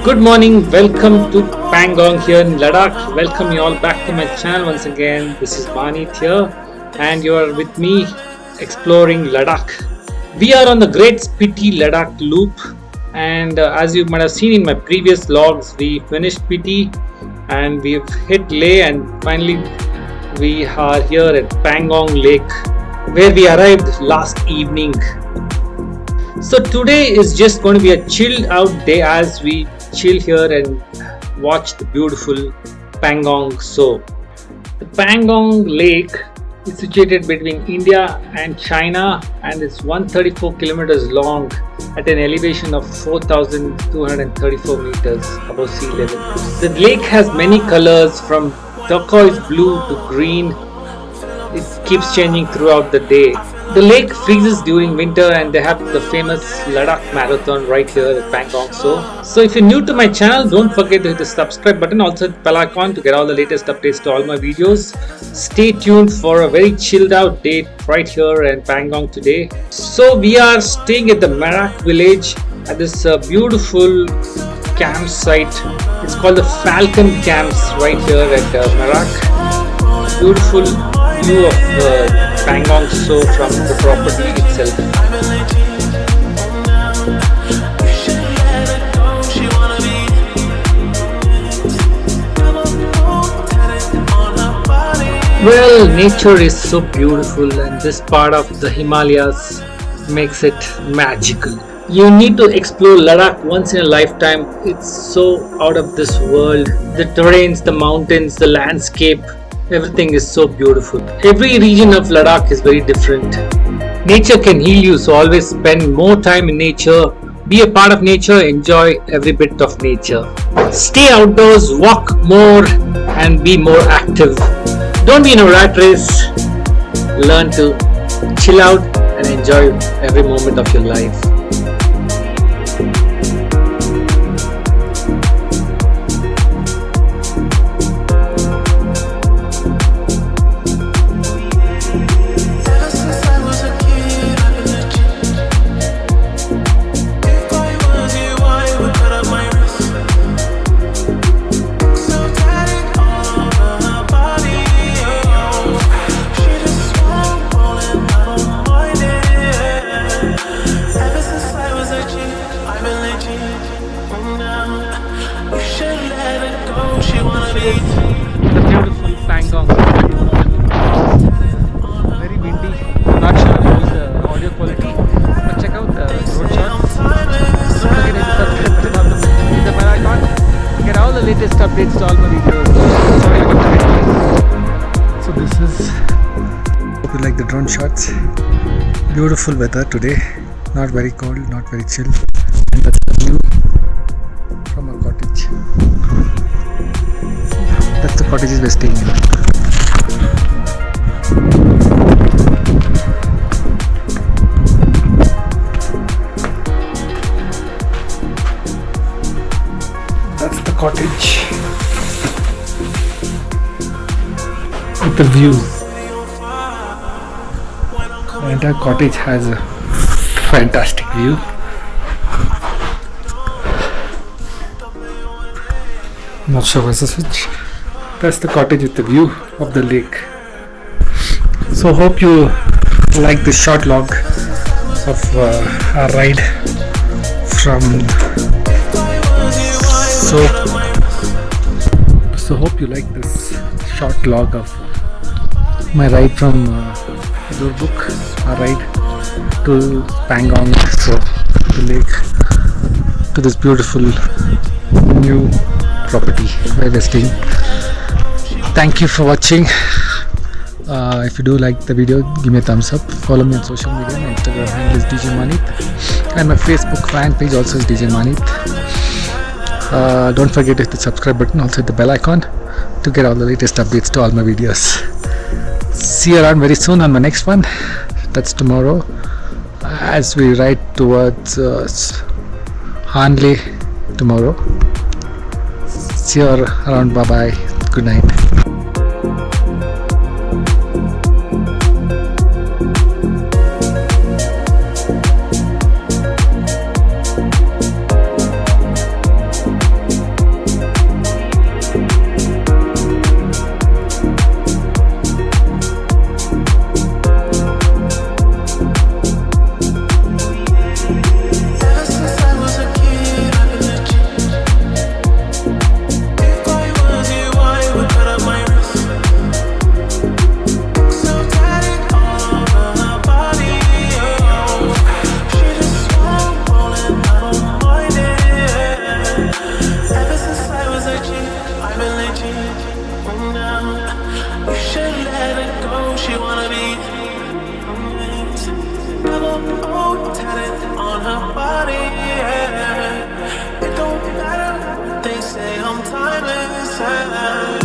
Good morning, welcome to Pangong here in Ladakh. Welcome you all back to my channel once again. This is Mahaneet here and you are with me exploring Ladakh. We are on the Great SPITI Ladakh Loop and as you might have seen in my previous vlogs, we finished SPITI and we've hit Leh and finally we are here at Pangong Lake where we arrived last evening. So today is just going to be a chilled out day as we chill here and watch the beautiful Pangong Tso. The Pangong Lake is situated between India and China and it's 134 kilometers long at an elevation of 4,234 meters above sea level. The lake has many colors from turquoise blue to green. It keeps changing throughout the day. The lake freezes during winter and they have the famous Ladakh Marathon right here at Pangong Tso. So if you're new to my channel, don't forget to hit the subscribe button, also hit the bell icon to get all the latest updates to all my videos. Stay tuned for a very chilled out day right here in Pangong today. So we are staying at the Merak village at this beautiful campsite. It's called the Falcon Camps right here at Merak. Beautiful view of Pangong Tso from the property itself. Well, nature is so beautiful and this part of the Himalayas makes it magical. You need to explore Ladakh once in a lifetime. It's so out of this world. The terrains, the mountains, the landscape, everything is so beautiful. Every region of Ladakh is very different. Nature can heal you, so always spend more time in nature. Be a part of nature, enjoy every bit of nature. Stay outdoors, walk more and be more active. Don't be in a rat race. Learn to chill out and enjoy every moment of your life. The beautiful Pangong. Very windy. I'm not sure if it's the audio quality, but check out the road shots. Don't forget to subscribe to the bell icon to get all the latest updates to all my videos. Sorry about the headlights. So this is, hope you like the drone shots. Beautiful weather today. Not very cold, not very chill. And that's the view from our cottage. That's the cottages we're staying in. That's the cottage with the view. The entire cottage has a fantastic view. Not sure what's the switch. That's the cottage with the view of the lake. So hope you like this short log of our ride from so hope you like this short log of my ride from Adobe, our ride to Pangong Tso, the lake, to this beautiful new property where we're staying. Thank you for watching. If you do like the video, give me a thumbs up. Follow me on social media. My Instagram handle is Djmahaneet and my Facebook fan page also is Djmahaneet. Don't forget to hit the subscribe button, also hit the bell icon to get all the latest updates to all my videos. See you around very soon on my next one. That's tomorrow as we ride towards Hanle tomorrow. See you around. Bye bye. Good night. Oh, tatted on her body, yeah. It don't matter, they say I'm timeless, yeah.